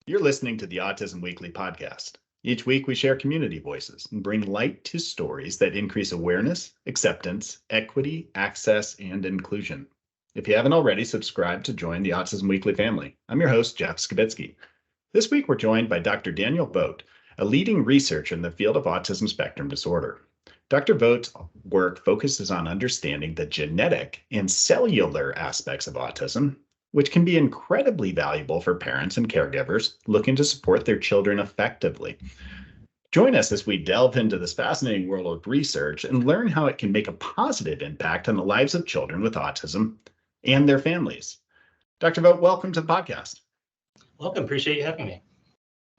You're listening to the Autism Weekly podcast. Each week, we share community voices and bring light to stories that increase awareness, acceptance, equity, access, and inclusion. If you haven't already, subscribe to join the Autism Weekly family. I'm your host, Jeff Skibitsky. This week, we're joined by Dr. Daniel Vogt, a leading researcher in the field of autism spectrum disorder. Dr. Vogt's work focuses on understanding the genetic and cellular aspects of autism, which can be incredibly valuable for parents and caregivers looking to support their children effectively. Join us as we delve into this fascinating world of research and learn how it can make a positive impact on the lives of children with autism and their families. Dr. Vogt, welcome to the podcast. Welcome. Appreciate you having me.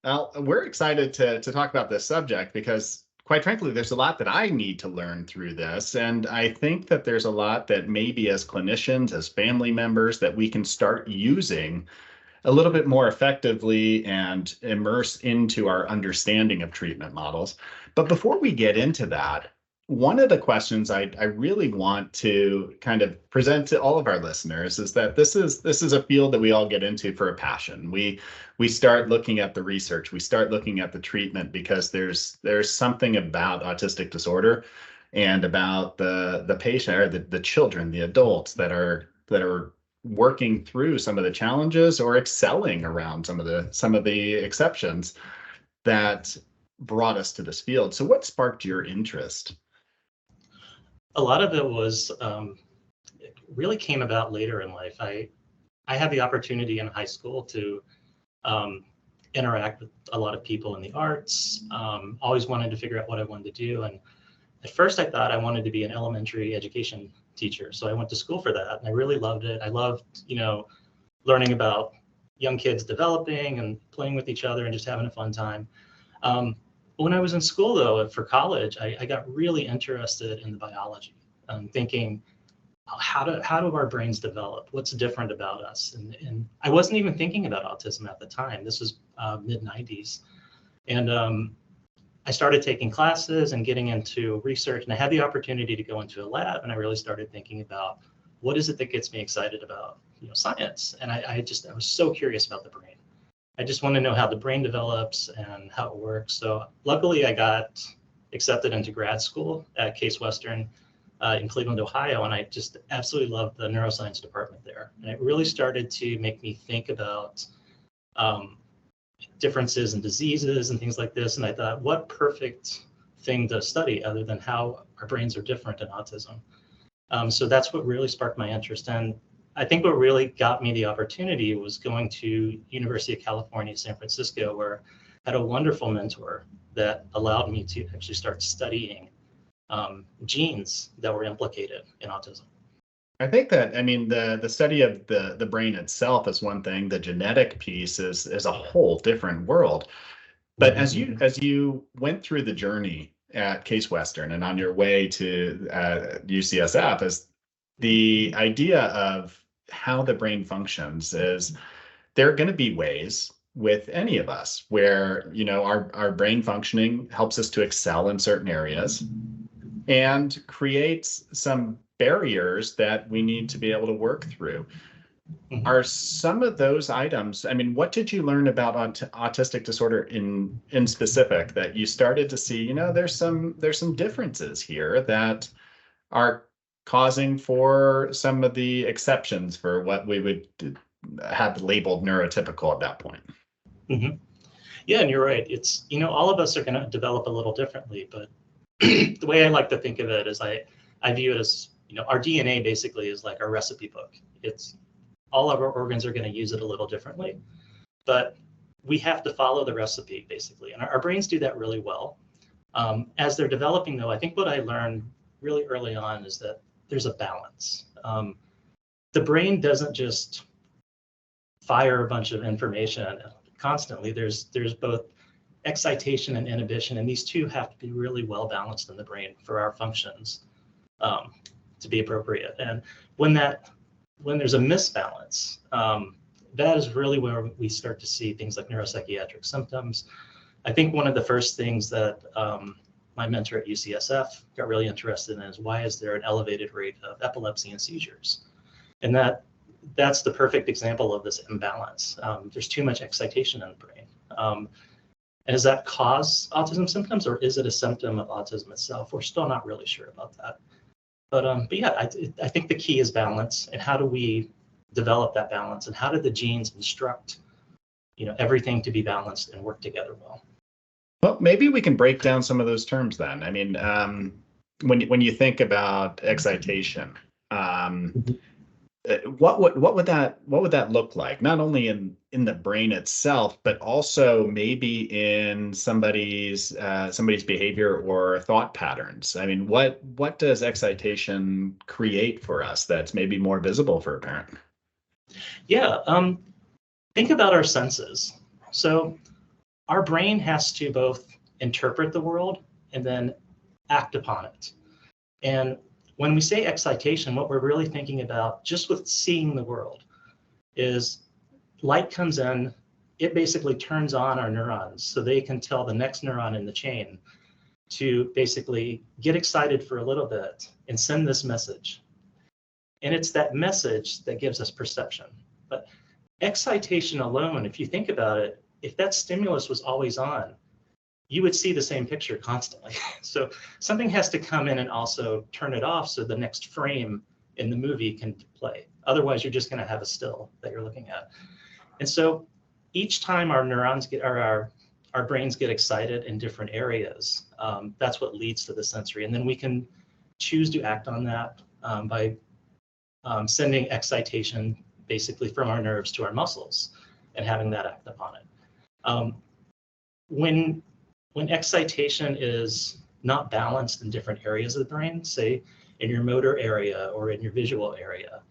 Well, we're excited to talk about this subject because, quite frankly, there's a lot that I need to learn through this. And I think that there's a lot that maybe as clinicians, as family members, that we can start using a little bit more effectively and immerse into our understanding of treatment models. But before we get into that, one of the questions I really want to kind of present to all of our listeners is that this is a field that we all get into for a passion. We start looking at the research, we start looking at the treatment because there's something about autistic disorder and about the patient or the children, the adults that are working through some of the challenges or excelling around some of the exceptions that brought us to this field. So what sparked your interest? A lot of it was, it really came about later in life. I had the opportunity in high school to interact with a lot of people in the arts, always wanted to figure out what I wanted to do. And at first I thought I wanted to be an elementary education teacher. So I went to school for that and I really loved it. I loved, learning about young kids developing and playing with each other and just having a fun time. When I was in school, though, for college, I got really interested in the biology, thinking, how do our brains develop? What's different about us? And I wasn't even thinking about autism at the time. This was mid-90s. And I started taking classes and getting into research, and I had the opportunity to go into a lab, and I really started thinking about what is it that gets me excited about science. And I was so curious about the brain. I just want to know how the brain develops and how it works. So luckily I got accepted into grad school at Case Western in Cleveland, Ohio. And I just absolutely loved the neuroscience department there. And it really started to make me think about differences in diseases and things like this. And I thought, what perfect thing to study other than how our brains are different in autism. So that's what really sparked my interest. And I think what really got me the opportunity was going to University of California, San Francisco, where I had a wonderful mentor that allowed me to actually start studying genes that were implicated in autism. I think that, the study of the brain itself is one thing. The genetic piece is a whole different world. But as you went through the journey at Case Western and on your way to UCSF, is the idea of how the brain functions is there are going to be ways with any of us where, our brain functioning helps us to excel in certain areas and creates some barriers that we need to be able to work through. Mm-hmm. Are some of those items, what did you learn about autistic disorder in specific that you started to see, there's some differences here that are causing for some of the exceptions for what we would have labeled neurotypical at that point? Mm-hmm. Yeah, and you're right. It's, all of us are going to develop a little differently, but the way I like to think of it is I view it as, our DNA basically is like our recipe book. It's all of our organs are going to use it a little differently, but we have to follow the recipe basically. And our brains do that really well. As they're developing though, I think what I learned really early on is that there's a balance. The brain doesn't just fire a bunch of information constantly. There's both excitation and inhibition, and these two have to be really well balanced in the brain for our functions to be appropriate. And when there's a misbalance, that is really where we start to see things like neuropsychiatric symptoms. I think one of the first things that my mentor at UCSF got really interested in is why is there an elevated rate of epilepsy and seizures? And that that's the perfect example of this imbalance. There's too much excitation in the brain. And does that cause autism symptoms, or is it a symptom of autism itself? We're still not really sure about that. But yeah, I think the key is balance, and how do we develop that balance, and how do the genes instruct, everything to be balanced and work together well? Well, maybe we can break down some of those terms then. I mean, when you think about excitation, what would that look like? Not only in the brain itself, but also maybe in somebody's behavior or thought patterns. I mean, what does excitation create for us that's maybe more visible for a parent? Yeah, think about our senses. So our brain has to both interpret the world and then act upon it. And when we say excitation, what we're really thinking about, just with seeing the world, is light comes in, it basically turns on our neurons so they can tell the next neuron in the chain to basically get excited for a little bit and send this message. And it's that message that gives us perception. But excitation alone, if you think about it, if that stimulus was always on, you would see the same picture constantly. So something has to come in and also turn it off so the next frame in the movie can play. Otherwise, you're just going to have a still that you're looking at. And so each time our neurons our brains get excited in different areas, that's what leads to the sensory. And then we can choose to act on that by sending excitation basically from our nerves to our muscles and having that act upon it. When excitation is not balanced in different areas of the brain, say in your motor area or in your visual area,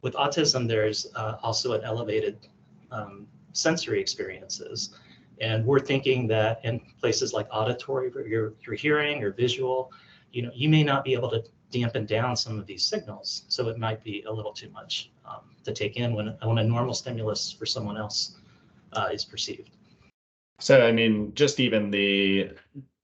with autism, there's also an elevated sensory experiences. And we're thinking that in places like auditory, where you're hearing or visual, you may not be able to dampen down some of these signals. So it might be a little too much to take in when a normal stimulus for someone else is perceived. So, I mean, just even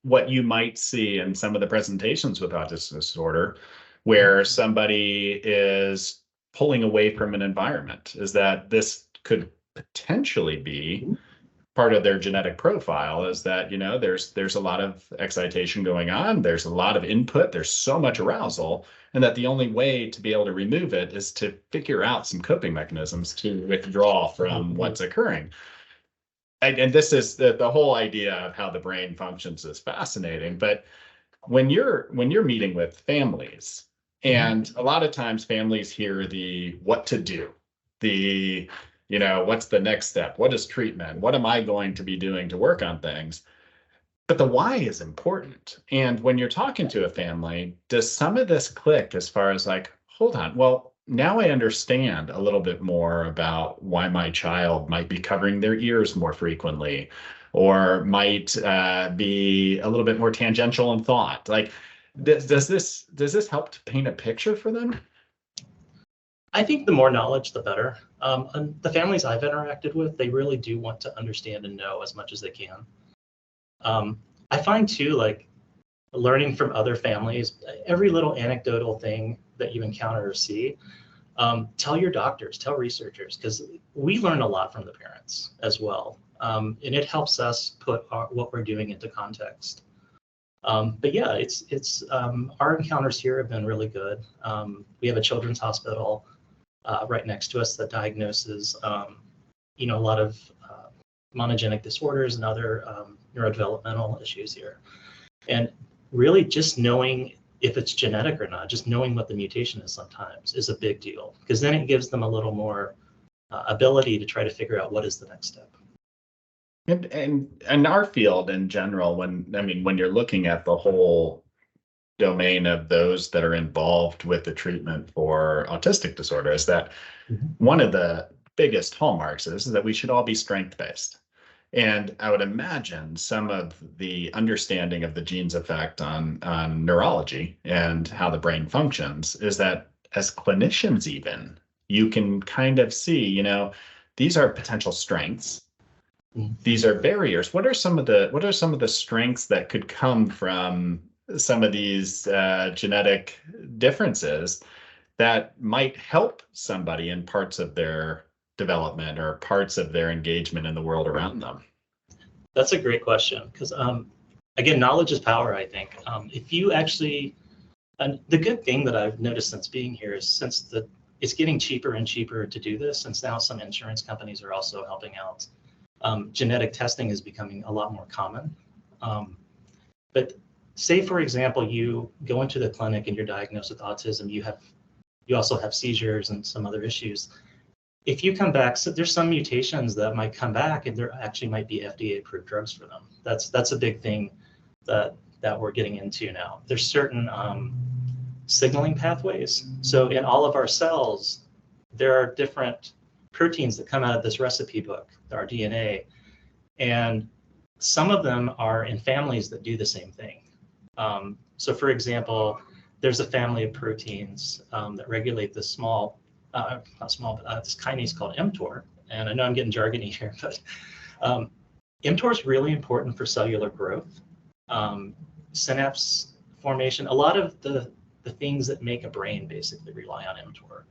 what you might see in some of the presentations with autism disorder, where somebody is pulling away from an environment, is that this could potentially be part of their genetic profile, is that, there's a lot of excitation going on, there's a lot of input, there's so much arousal, and that the only way to be able to remove it is to figure out some coping mechanisms to withdraw from what's occurring. And this is the whole idea of how the brain functions is fascinating. But when you're meeting with families, and a lot of times families hear the what to do, what's the next step? What is treatment? What am I going to be doing to work on things? But the why is important. And when you're talking to a family, does some of this click as far as like, hold on, well, now I understand a little bit more about why my child might be covering their ears more frequently, or might be a little bit more tangential in thought. Like, does this help to paint a picture for them? I think the more knowledge, the better. And the families I've interacted with, they really do want to understand and know as much as they can. I find too, like, learning from other families, every little anecdotal thing that you encounter or see, tell your doctors, tell researchers, because we learn a lot from the parents as well. And it helps us put what we're doing into context. But yeah, it's our encounters here have been really good. We have a children's hospital right next to us that diagnoses, a lot of monogenic disorders and other neurodevelopmental issues here. And really just knowing if it's genetic or not, just knowing what the mutation is sometimes is a big deal, because then it gives them a little more ability to try to figure out what is the next step. And our field in general, when you're looking at the whole domain of those that are involved with the treatment for autistic disorder, is that one of the biggest hallmarks is that we should all be strength-based. And I would imagine some of the understanding of the gene's effect on neurology and how the brain functions is that as clinicians, even, you can kind of see, these are potential strengths. These are barriers. What are some of the strengths that could come from some of these genetic differences that might help somebody in parts of their development or parts of their engagement in the world around them? That's a great question, because again, knowledge is power, I think. If you actually, and the good thing that I've noticed since being here is it's getting cheaper and cheaper to do this, since now some insurance companies are also helping out. Genetic testing is becoming a lot more common. But say, for example, you go into the clinic and you're diagnosed with autism, you also have seizures and some other issues. If you come back, so there's some mutations that might come back, and there actually might be FDA-approved drugs for them. That's a big thing that we're getting into now. There's certain signaling pathways. So in all of our cells, there are different proteins that come out of this recipe book, our DNA, and some of them are in families that do the same thing. So for example, there's a family of proteins that regulate this this kinase called mTOR. And I know I'm getting jargony here, but mTOR is really important for cellular growth, synapse formation. A lot of the things that make a brain basically rely on mTOR.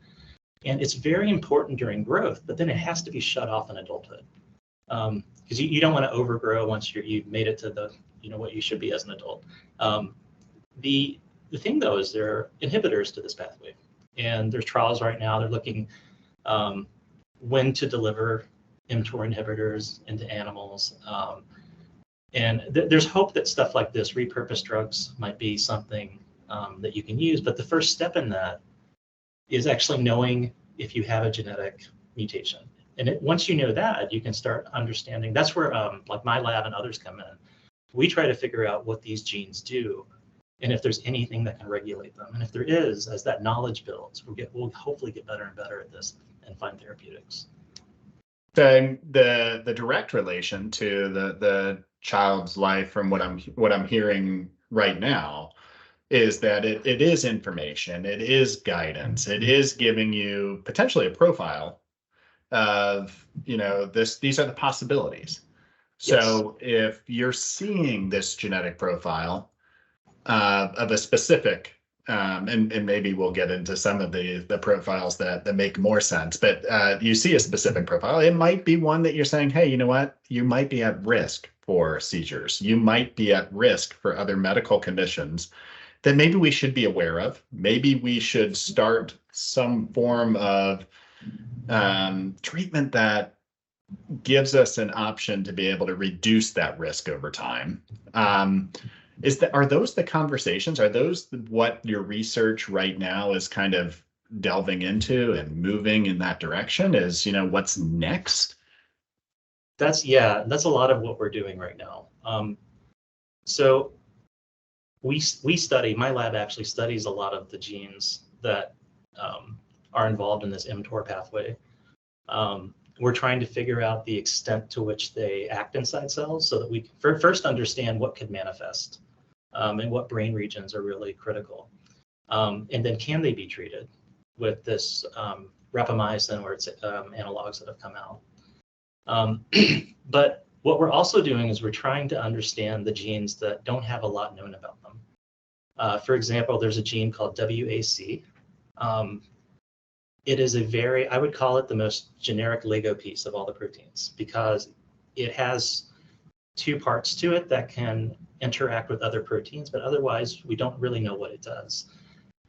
And it's very important during growth, but then it has to be shut off in adulthood. Because you don't want to overgrow once you've made it to the what you should be as an adult. The thing though is there are inhibitors to this pathway, and there's trials right now. They're looking when to deliver mTOR inhibitors into animals, and there's hope that stuff like this, repurposed drugs, might be something that you can use. But the first step in that is actually knowing if you have a genetic mutation. And once you know that, you can start understanding. That's where like my lab and others come in. We try to figure out what these genes do, and if there's anything that can regulate them. And if there is, as that knowledge builds, we'll hopefully get better and better at this and find therapeutics. The direct relation to the child's life, from what I'm hearing right now, is that it is information, it is guidance, it is giving you potentially a profile of these are the possibilities. So yes, if you're seeing this genetic profile of a specific and maybe we'll get into some of the profiles that make more sense, but you see a specific profile, it might be one that you're saying, hey, you know what, you might be at risk for seizures, you might be at risk for other medical conditions that maybe we should be aware of. Maybe we should start some form of treatment that gives us an option to be able to reduce that risk over time. Are those the conversations? Are those what your research right now is kind of delving into and moving in that direction? Is what's next? That's a lot of what we're doing right now. So we study. My lab actually studies a lot of the genes that are involved in this mTOR pathway. We're trying to figure out the extent to which they act inside cells, so that we can first understand what could manifest and what brain regions are really critical. And then can they be treated with this rapamycin or its analogs that have come out. But what we're also doing is we're trying to understand the genes that don't have a lot known about them. For example, there's a gene called WAC. It is I would call it the most generic Lego piece of all the proteins, because it has two parts to it that can interact with other proteins, but otherwise we don't really know what it does.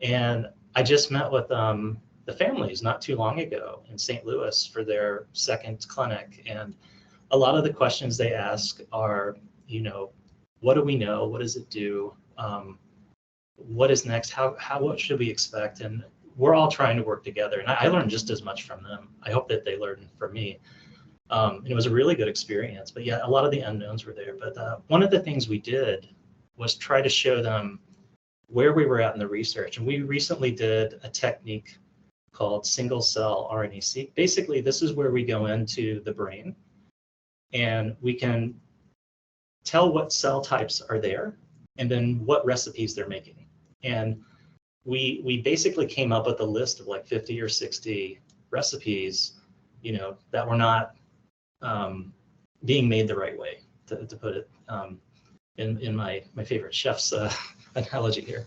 And I just met with the families not too long ago in St. Louis for their second clinic, and a lot of the questions they ask are, what do we know? What does it do? What is next? What should we expect? And we're all trying to work together. And I learned just as much from them. I hope that they learned from me. And it was a really good experience. But yeah, a lot of the unknowns were there. But one of the things we did was try to show them where we were at in the research. And we recently did a technique called single cell RNA-seq. Basically, this is where we go into the brain and we can tell what cell types are there and then what recipes they're making. And we basically came up with a list of like 50 or 60 recipes, that were not being made the right way, to put it in my favorite chef's analogy here.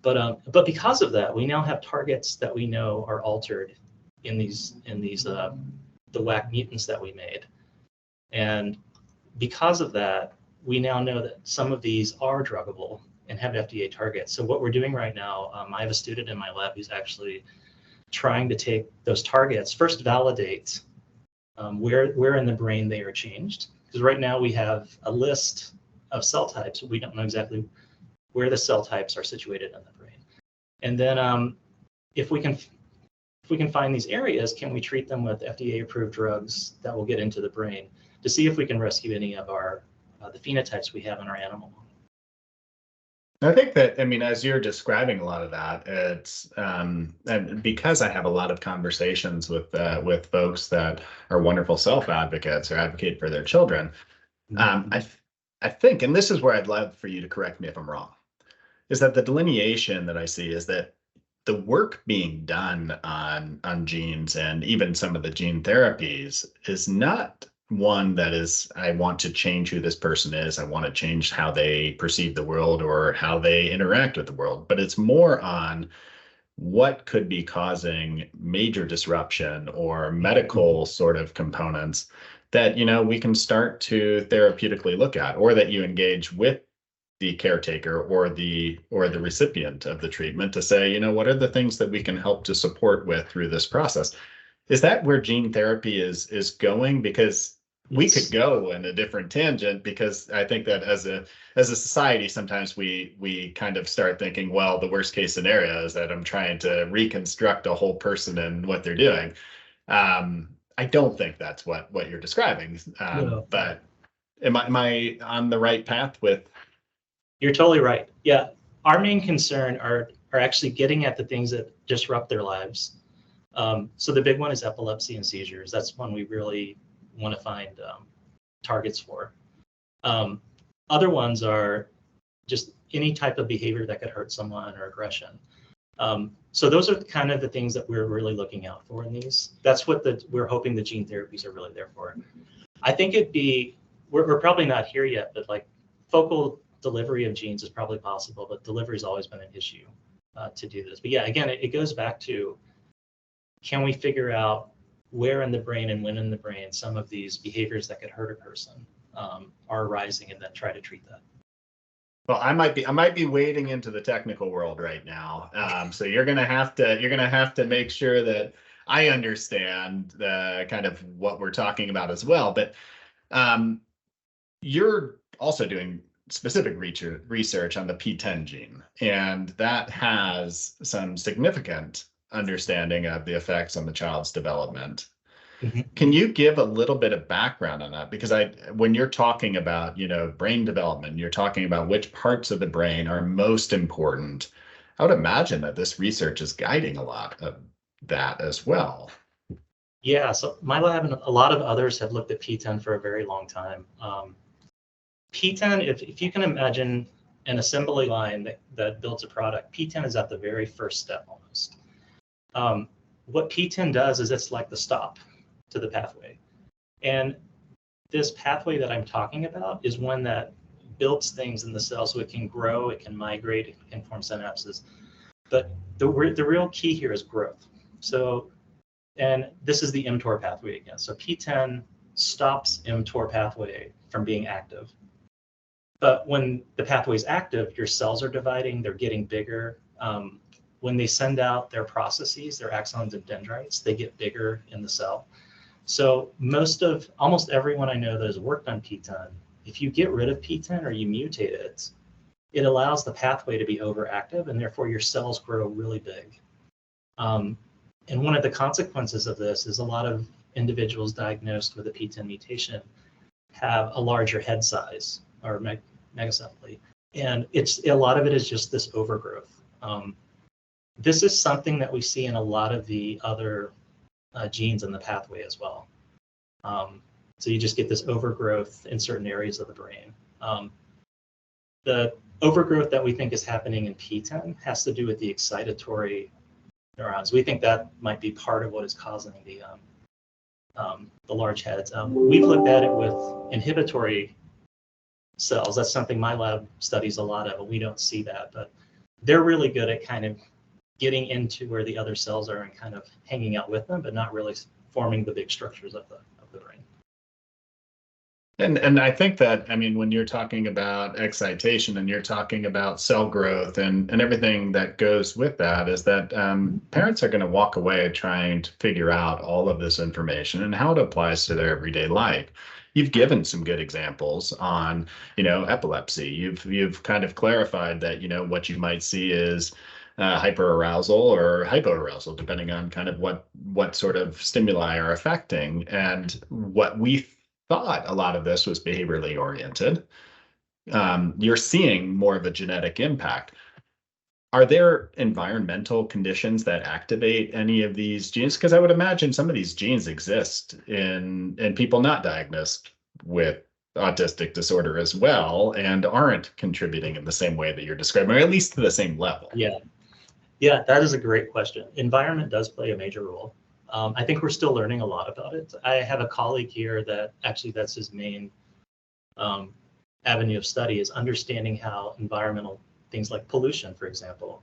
But because of that, we now have targets that we know are altered in the WAC mutants that we made. And because of that, we now know that some of these are druggable and have FDA targets. So what we're doing right now, I have a student in my lab who's actually trying to take those targets, first validate where in the brain they are changed. Because right now we have a list of cell types, but we don't know exactly where the cell types are situated in the brain. And then if we can find these areas, can we treat them with FDA-approved drugs that will get into the brain to see if we can rescue any of our the phenotypes we have in our animal model. I think that, I mean, as you're describing a lot of that, it's and because I have a lot of conversations with folks that are wonderful self-advocates or advocate for their children. I think, and this is where I'd love for you to correct me if I'm wrong, is that the delineation that I see is that the work being done on genes and even some of the gene therapies is not one that is, I want to change who this person is. I want to change how they perceive the world or how they interact with the world. But it's more on what could be causing major disruption or medical sort of components that, we can start to therapeutically look at, or that you engage with the caretaker or the recipient of the treatment to say, what are the things that we can help to support with through this process? Is that where gene therapy is going? Because we could go in a different tangent, because I think that as a society, sometimes we kind of start thinking, well, the worst case scenario is that I'm trying to reconstruct a whole person and what they're doing. I don't think that's what you're describing. No. But am I on the right path with? You're totally right. Yeah, our main concern are actually getting at the things that disrupt their lives. So the big one is epilepsy and seizures. That's one we really want to find targets for. Other ones are just any type of behavior that could hurt someone or aggression. So those are kind of the things that we're really looking out for in these. That's what we're hoping the gene therapies are really there for. I think we're probably not here yet, but like focal delivery of genes is probably possible, but delivery's always been an issue to do this. But yeah, again, it goes back to, can we figure out where in the brain and when in the brain some of these behaviors that could hurt a person are arising, and then try to treat that. Well, I might be wading into the technical world right now, so you're gonna have to make sure that I understand the kind of what we're talking about as well. But you're also doing specific research on the P10 gene, and that has some significant understanding of the effects on the child's development. Mm-hmm. Can you give a little bit of background on that? Because when you're talking about, brain development, you're talking about which parts of the brain are most important. I would imagine that this research is guiding a lot of that as well. Yeah, so my lab and a lot of others have looked at P10 for a very long time. P10, if you can imagine an assembly line that builds a product, P10 is at the very first step almost. What P10 does is it's like the stop to the pathway. And this pathway that I'm talking about is one that builds things in the cell so it can grow, it can migrate, it can form synapses. But the real key here is growth. So, and this is the mTOR pathway again. So P10 stops mTOR pathway from being active. But when the pathway is active, your cells are dividing, they're getting bigger. When they send out their processes, their axons and dendrites, they get bigger in the cell. So almost everyone I know that has worked on P10, if you get rid of P10 or you mutate it, it allows the pathway to be overactive, and therefore your cells grow really big. And one of the consequences of this is a lot of individuals diagnosed with a P10 mutation have a larger head size or megacephaly. And a lot of it is just this overgrowth. This is something that we see in a lot of the other genes in the pathway as well. So you just get this overgrowth in certain areas of the brain. The overgrowth that we think is happening in P10 has to do with the excitatory neurons. We think that might be part of what is causing the large heads. We've looked at it with inhibitory cells. That's something my lab studies a lot of, and we don't see that. But they're really good at kind of getting into where the other cells are and kind of hanging out with them, but not really forming the big structures of the brain. And I think that, I mean, when you're talking about excitation and you're talking about cell growth and everything that goes with that, is that parents are going to walk away trying to figure out all of this information and how it applies to their everyday life. You've given some good examples on, epilepsy. You've kind of clarified that, what you might see is hyperarousal or hypoarousal, depending on kind of what sort of stimuli are affecting. And what we thought a lot of this was behaviorally oriented. You're seeing more of a genetic impact. Are there environmental conditions that activate any of these genes? Because I would imagine some of these genes exist in people not diagnosed with autistic disorder as well and aren't contributing in the same way that you're describing, or at least to the same level. Yeah, that is a great question. Environment does play a major role. I think we're still learning a lot about it. I have a colleague here that actually that's his main avenue of study, is understanding how environmental things like pollution, for example,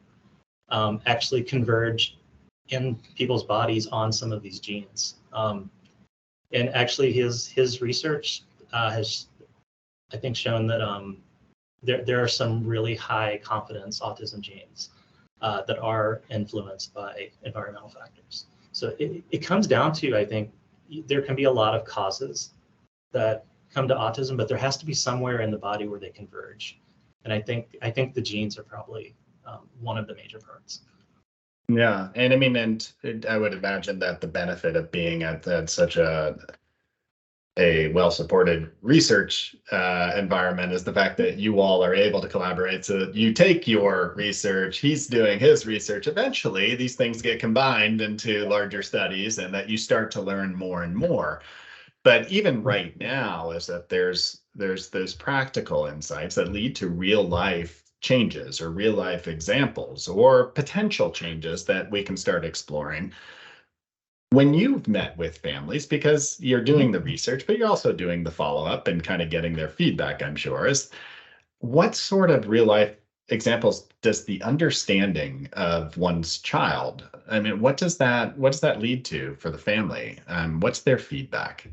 actually converge in people's bodies on some of these genes. And actually his research has, I think, shown that there are some really high confidence autism genes that are influenced by environmental factors. So it comes down to, I think, there can be a lot of causes that come to autism, but there has to be somewhere in the body where they converge. And I think the genes are probably one of the major parts. Yeah, and I mean, and I would imagine that the benefit of being at such a well-supported research environment is the fact that you all are able to collaborate. So you take your research, he's doing his research. Eventually, these things get combined into larger studies, and that you start to learn more and more. But even right now, is that there's those practical insights that lead to real life changes or real life examples or potential changes that we can start exploring. When you've met with families, because you're doing the research, but you're also doing the follow-up and kind of getting their feedback, I'm sure, is what sort of real life examples does the understanding of one's child, I mean, what does that lead to for the family? What's their feedback?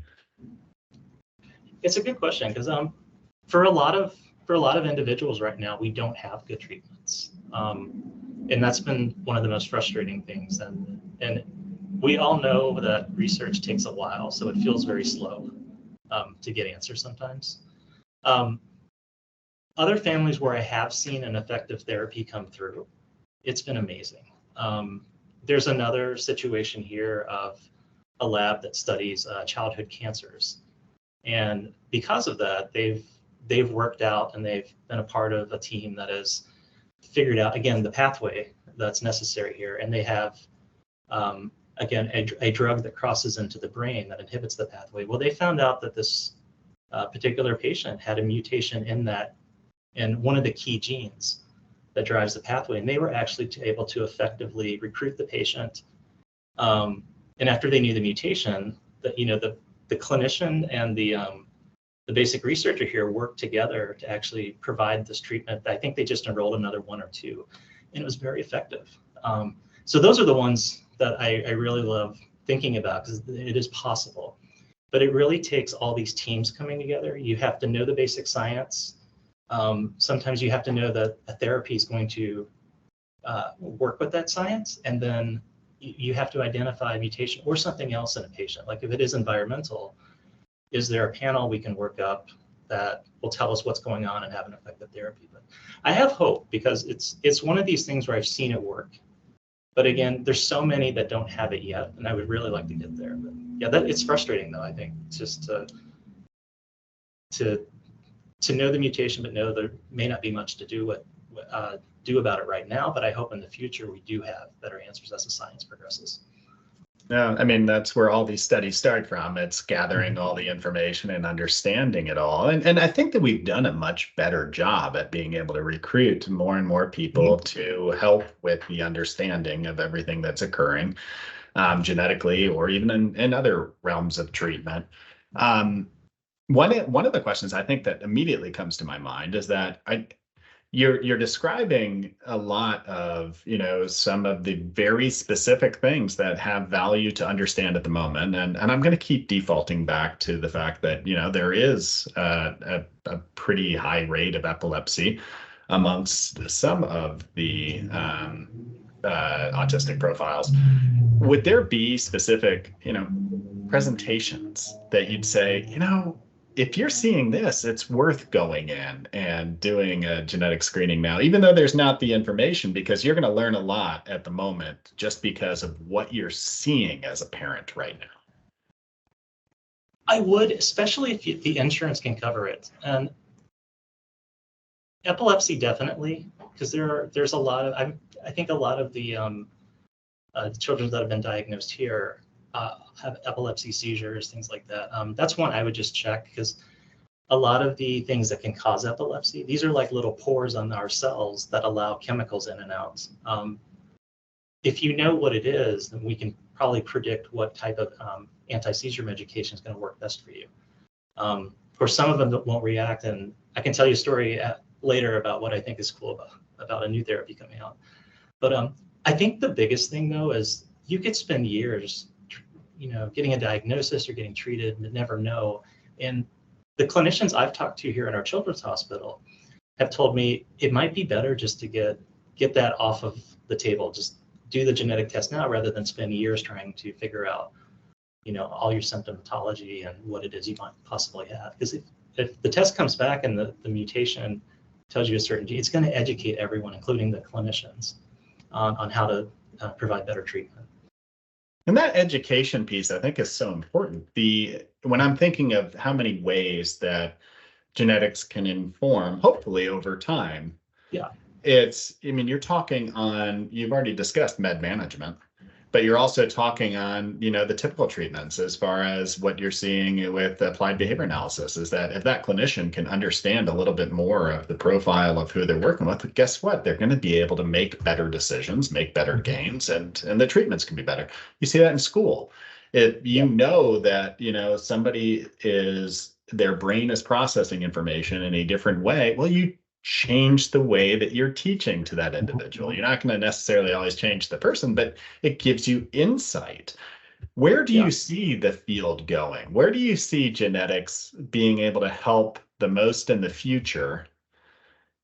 It's a good question, because for a lot of individuals right now, we don't have good treatments, and that's been one of the most frustrating things. And we all know that research takes a while, so it feels very slow to get answers sometimes. Other families where I have seen an effective therapy come through, it's been amazing. There's another situation here of a lab that studies childhood cancers. And because of that, they've worked out and they've been a part of a team that has figured out, again, the pathway that's necessary here. And they have, again, a drug that crosses into the brain that inhibits the pathway. Well, they found out that this particular patient had a mutation in one of the key genes that drives the pathway. And they were actually able to effectively recruit the patient. And after they knew the mutation, the clinician and the basic researcher here worked together to actually provide this treatment. I think they just enrolled another one or two, and it was very effective. So those are the ones that I really love thinking about, because it is possible. But it really takes all these teams coming together. You have to know the basic science. Sometimes you have to know that a therapy is going to work with that science, and then you have to identify a mutation or something else in a patient. Like if it is environmental, is there a panel we can work up that will tell us what's going on and have an effective therapy? But I have hope, because it's one of these things where I've seen it work. But again, there's so many that don't have it yet, and I would really like to get there. But yeah, it's frustrating though, I think, just to know the mutation, but know there may not be much to do about it right now. But I hope in the future we do have better answers as the science progresses. Yeah, I mean, that's where all these studies start from. It's gathering all the information and understanding it all. And I think that we've done a much better job at being able to recruit more and more people to help with the understanding of everything that's occurring genetically, or even in other realms of treatment. One of the questions I think that immediately comes to my mind is that you're describing a lot of, some of the very specific things that have value to understand at the moment. And I'm going to keep defaulting back to the fact that, there is a pretty high rate of epilepsy amongst some of the autistic profiles. Would there be specific, presentations that you'd say, if you're seeing this, it's worth going in and doing a genetic screening now, even though there's not the information, because you're going to learn a lot at the moment just because of what you're seeing as a parent right now? I would, especially if the insurance can cover it. And epilepsy, definitely, because there's a lot of, I think a lot of the children that have been diagnosed here have epilepsy, seizures, things like that. That's one I would just check, because a lot of the things that can cause epilepsy, these are like little pores on our cells that allow chemicals in and out. If you know what it is, then we can probably predict what type of anti-seizure medication is going to work best for you. Of course, some of them won't react, and I can tell you a story later about what I think is cool about a new therapy coming out. But I think the biggest thing, though, is you could spend years getting a diagnosis or getting treated and never know. And the clinicians I've talked to here in our children's hospital have told me it might be better just to get that off of the table. Just do the genetic test now rather than spend years trying to figure out, all your symptomatology and what it is you might possibly have. Because if the test comes back and the mutation tells you a certain gene, it's going to educate everyone, including the clinicians, on how to provide better treatment. And that education piece, I think, is so important. When I'm thinking of how many ways that genetics can inform, hopefully over time, yeah, you're talking on, you've already discussed med management, but you're also talking on, the typical treatments as far as what you're seeing with applied behavior analysis, is that if that clinician can understand a little bit more of the profile of who they're working with, guess what? They're going to be able to make better decisions, make better gains, and the treatments can be better. You see that in school. If you know that, somebody their brain is processing information in a different way, well, you change the way that you're teaching to that individual. You're not going to necessarily always change the person, but it gives you insight. Where do you see the field going? Where do you see genetics being able to help the most in the future?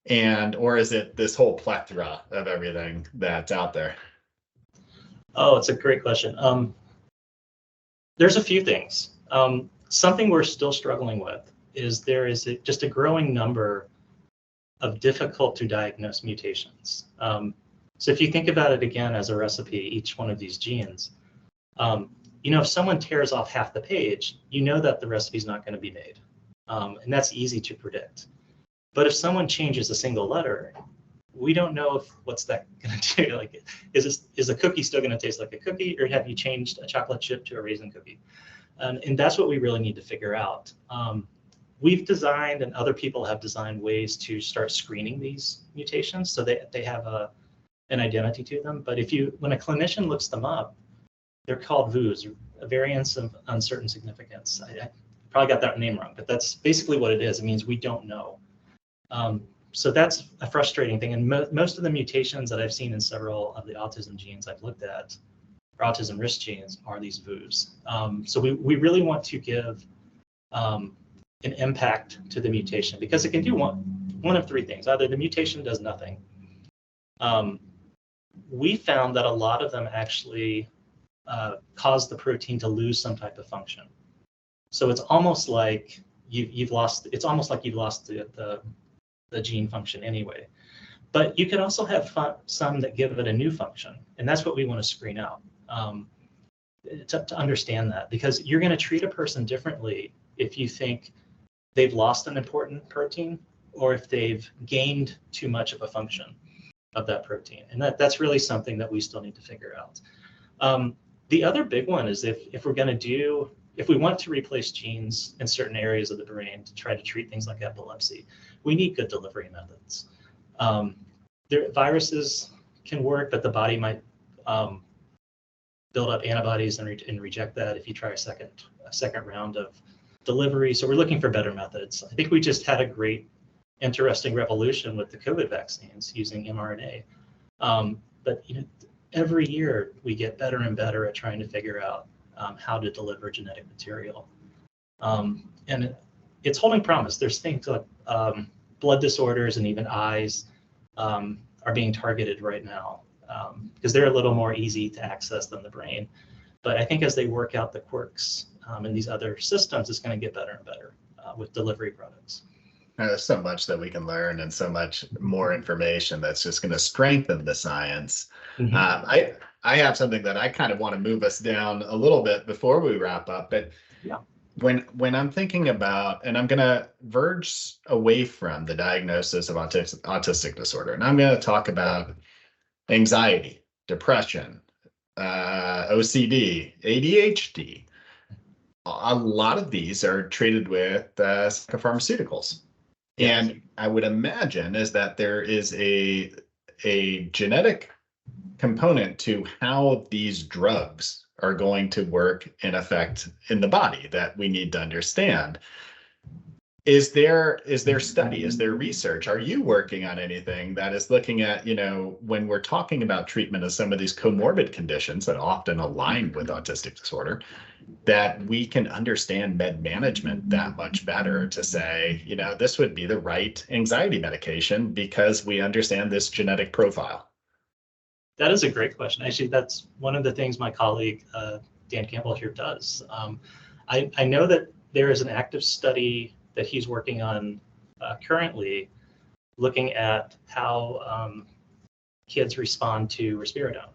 Or is it this whole plethora of everything that's out there? Oh, it's a great question. There's a few things. Something we're still struggling with is there is just a growing number of difficult to diagnose mutations. So if you think about it again as a recipe, each one of these genes, if someone tears off half the page, that the recipe is not going to be made. And that's easy to predict. But if someone changes a single letter, we don't know what's that going to do. Like, is a cookie still going to taste like a cookie, or have you changed a chocolate chip to a raisin cookie? And that's what we really need to figure out. We've designed, and other people have designed, ways to start screening these mutations so they have an identity to them. But when a clinician looks them up, they're called VUs, variants of uncertain significance. I probably got that name wrong, but that's basically what it is. It means we don't know. So that's a frustrating thing. And most of the mutations that I've seen in several of the autism genes I've looked at, or autism risk genes, are these VUs. So we really want to give an impact to the mutation, because it can do one of three things. Either the mutation does nothing. We found that a lot of them actually cause the protein to lose some type of function. So it's almost like you've lost. It's almost like you've lost the gene function anyway. But you can also have some that give it a new function, and that's what we want to screen out to understand that, because you're going to treat a person differently if you think they've lost an important protein or if they've gained too much of a function of that protein. And that's really something that we still need to figure out. The other big one is if we want to replace genes in certain areas of the brain to try to treat things like epilepsy, we need good delivery methods. Viruses can work, but the body might build up antibodies and reject that if you try a second round of delivery. So we're looking for better methods. I think we just had a great interesting revolution with the COVID vaccines using mRNA. But every year we get better and better at trying to figure out how to deliver genetic material. And it's holding promise. There's things like blood disorders and even eyes are being targeted right now because they're a little more easy to access than the brain. But I think as they work out the quirks in these other systems, it's going to get better and better with delivery products. There's so much that we can learn and so much more information that's just going to strengthen the science. Mm-hmm. I have something that I kind of want to move us down a little bit before we wrap up, but yeah. When I'm thinking about, and I'm going to verge away from the diagnosis of autistic disorder, and I'm going to talk about anxiety, depression, OCD, ADHD. A lot of these are treated with psychopharmaceuticals. Yes. And I would imagine is that there is a genetic component to how these drugs are going to work in effect in the body that we need to understand. Is there study? Is there research? Are you working on anything that is looking at, when we're talking about treatment of some of these comorbid conditions that often align with autistic disorder, that we can understand med management that much better to say, this would be the right anxiety medication because we understand this genetic profile? That is a great question. Actually, that's one of the things my colleague, Dan Campbell here does. I know that there is an active study that he's working on currently looking at how kids respond to risperidone.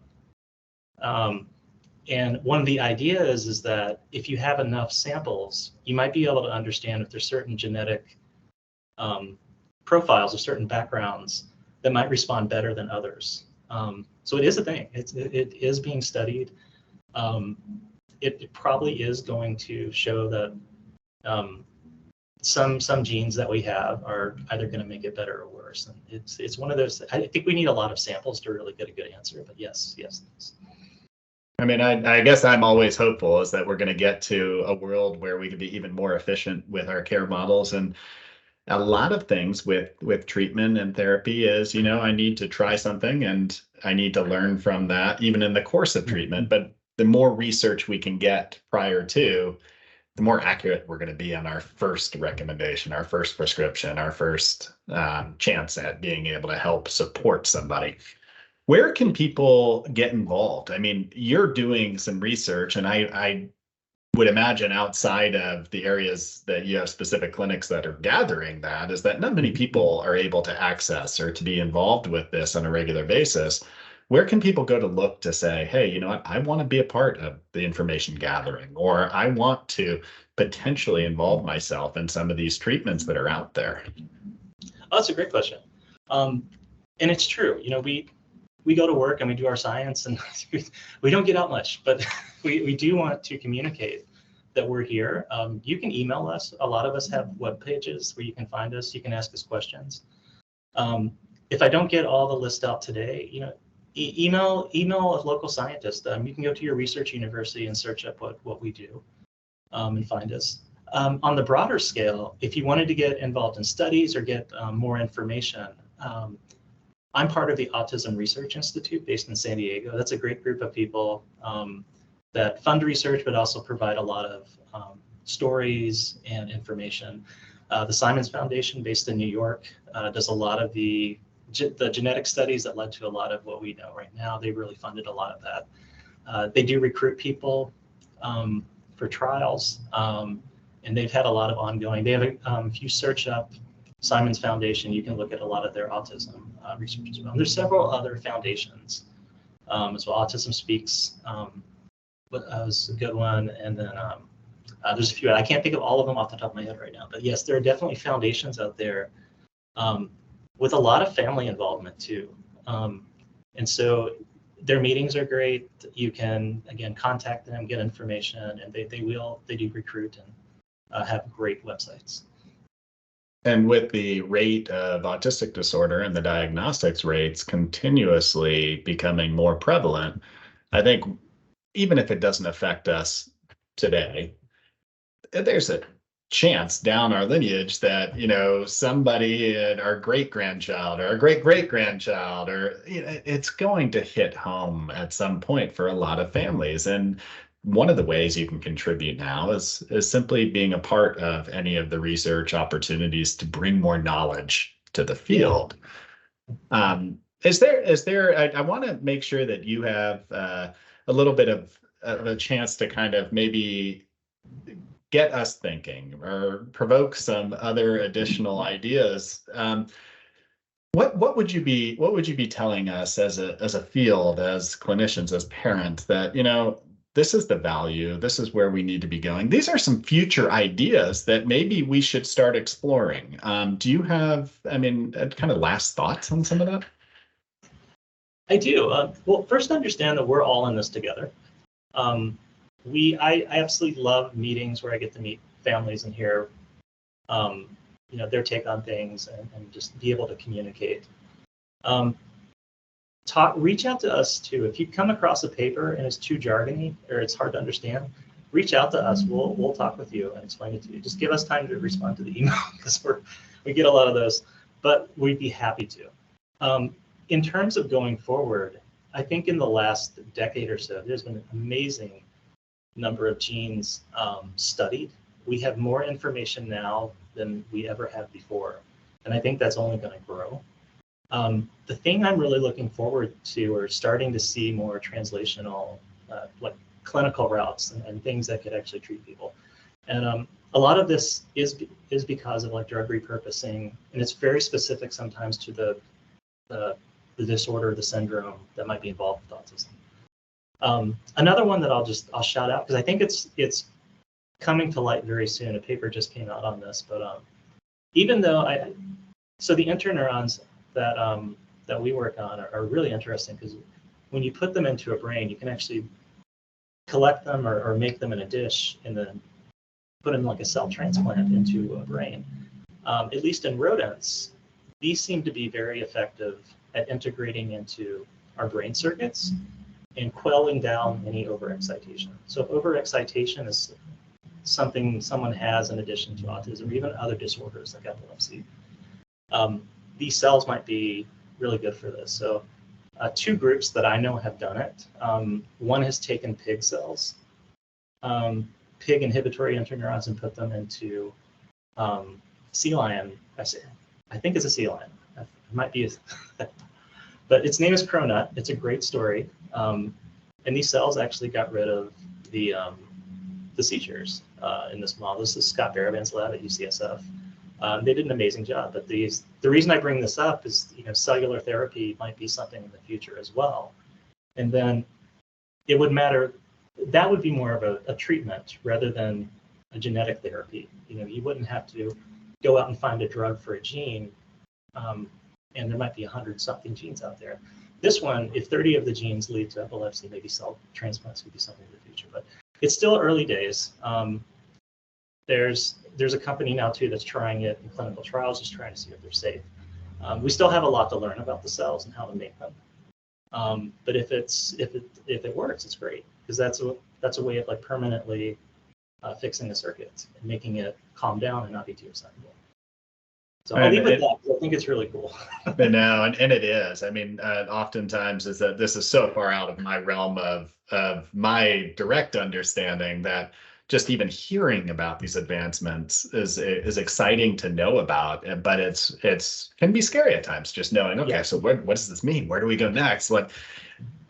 And one of the ideas is that if you have enough samples, you might be able to understand if there's certain genetic profiles or certain backgrounds that might respond better than others. So it is a thing. It is being studied. It probably is going to show that some genes that we have are either going to make it better or worse. And it's one of those. I think we need a lot of samples to really get a good answer. But yes. I mean, I guess I'm always hopeful is that we're going to get to a world where we can be even more efficient with our care models. And a lot of things with treatment and therapy is, I need to try something and I need to learn from that, even in the course of treatment. But the more research we can get prior to, the more accurate we're going to be on our first recommendation, our first prescription, our first chance at being able to help support somebody. Where can people get involved? I mean, you're doing some research, and I would imagine outside of the areas that you have specific clinics that are gathering that, is that not many people are able to access or to be involved with this on a regular basis. Where can people go to look to say, hey, you know what, I want to be a part of the information gathering, or I want to potentially involve myself in some of these treatments that are out there? Oh, that's a great question. And it's true. We go to work and we do our science and we don't get out much, but we do want to communicate that we're here. You can email us. A lot of us have web pages where you can find us. You can ask us questions. If I don't get all the list out today, email a local scientist. You can go to your research university and search up what we do and find us. On the broader scale, if you wanted to get involved in studies or get more information, I'm part of the Autism Research Institute based in San Diego. That's a great group of people that fund research, but also provide a lot of stories and information. The Simons Foundation based in New York does a lot of the genetic studies that led to a lot of what we know right now. They really funded a lot of that. They do recruit people for trials, and they've had a lot of ongoing. They have if you search up Simons Foundation, you can look at a lot of their autism research as well. And there's several other foundations as well. Autism Speaks was a good one, and then there's a few. I can't think of all of them off the top of my head right now, but yes, there are definitely foundations out there with a lot of family involvement too. And so their meetings are great. You can again contact them, get information, and they do recruit and have great websites. And with the rate of autistic disorder and the diagnostics rates continuously becoming more prevalent, I think even if it doesn't affect us today, there's a chance down our lineage that, somebody in our great-grandchild or our great-great-grandchild, or, it's going to hit home at some point for a lot of families. And one of the ways you can contribute now is simply being a part of any of the research opportunities to bring more knowledge to the field. I want to make sure that you have a little bit of a chance to kind of maybe get us thinking or provoke some other additional ideas. What would you be telling us as a field, as clinicians, as parents, that, this is the value, this is where we need to be going. These are some future ideas that maybe we should start exploring. Do you have, kind of last thoughts on some of that? I do. Well, first understand that we're all in this together. I absolutely love meetings where I get to meet families and hear, their take on things and just be able to communicate. Reach out to us too. If you come across a paper and it's too jargony or it's hard to understand, reach out to us. We'll talk with you and explain it to you. Just give us time to respond to the email because we get a lot of those, but we'd be happy to. In terms of going forward, I think in the last decade or so, there's been an amazing number of genes studied. We have more information now than we ever have before, and I think that's only going to grow. The thing I'm really looking forward to are starting to see more translational, like clinical routes and things that could actually treat people. And a lot of this is because of like drug repurposing, and it's very specific sometimes to the disorder, the syndrome that might be involved with autism. Another one that I'll shout out because I think it's coming to light very soon. A paper just came out on this, but even though so the interneurons that we work on are really interesting because when you put them into a brain, you can actually collect them or make them in a dish and then put them like a cell transplant into a brain. At least in rodents, these seem to be very effective at integrating into our brain circuits and quelling down any overexcitation. So if overexcitation is something someone has in addition to autism or even other disorders like epilepsy, these cells might be really good for this. So two groups that I know have done it. One has taken pig cells, pig inhibitory interneurons, and put them into sea lion. I think it's a sea lion. It might be, but its name is Cronut. It's a great story. And these cells actually got rid of the seizures in this model. This is Scott Baraban's lab at UCSF. They did an amazing job. But the reason I bring this up is, cellular therapy might be something in the future as well. And then it would matter. That would be more of a treatment rather than a genetic therapy. You wouldn't have to go out and find a drug for a gene. And there might be 100-something genes out there. This one, if 30 of the genes lead to epilepsy, maybe cell transplants would be something in the future. But it's still early days. There's a company now too that's trying it in clinical trials, just trying to see if they're safe. We still have a lot to learn about the cells and how to make them. But if it works, it's great because that's a way of like permanently fixing the circuit and making it calm down and not be too excitable. So I'll leave it at that because I think it's really cool. No, and it is. Oftentimes is that this is so far out of my realm of my direct understanding that just even hearing about these advancements is exciting to know about, but it's can be scary at times just knowing, okay, so what does this mean? Where do we go next? But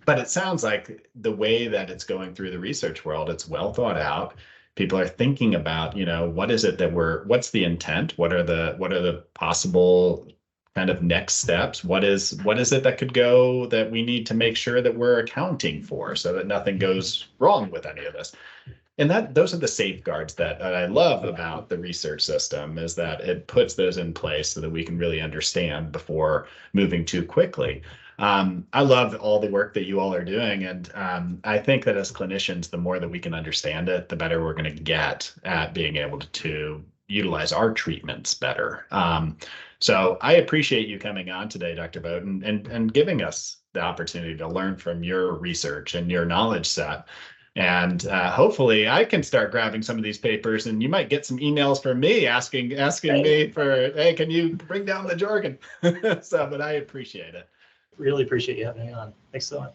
it sounds like the way that it's going through the research world, it's well thought out. People are thinking about, what is it that what's the intent? What are the possible kind of next steps? What is it that could go that we need to make sure that we're accounting for so that nothing goes wrong with any of this? And those are the safeguards that I love about the research system, is that it puts those in place so that we can really understand before moving too quickly. I love all the work that you all are doing. And I think that as clinicians, the more that we can understand it, the better we're going to get at being able to utilize our treatments better. So I appreciate you coming on today, Dr. Vogt, and giving us the opportunity to learn from your research and your knowledge set. And hopefully I can start grabbing some of these papers, and you might get some emails from me asking me for, hey, can you bring down the jargon? So, but I appreciate it. Really appreciate you having me on. Thanks so much.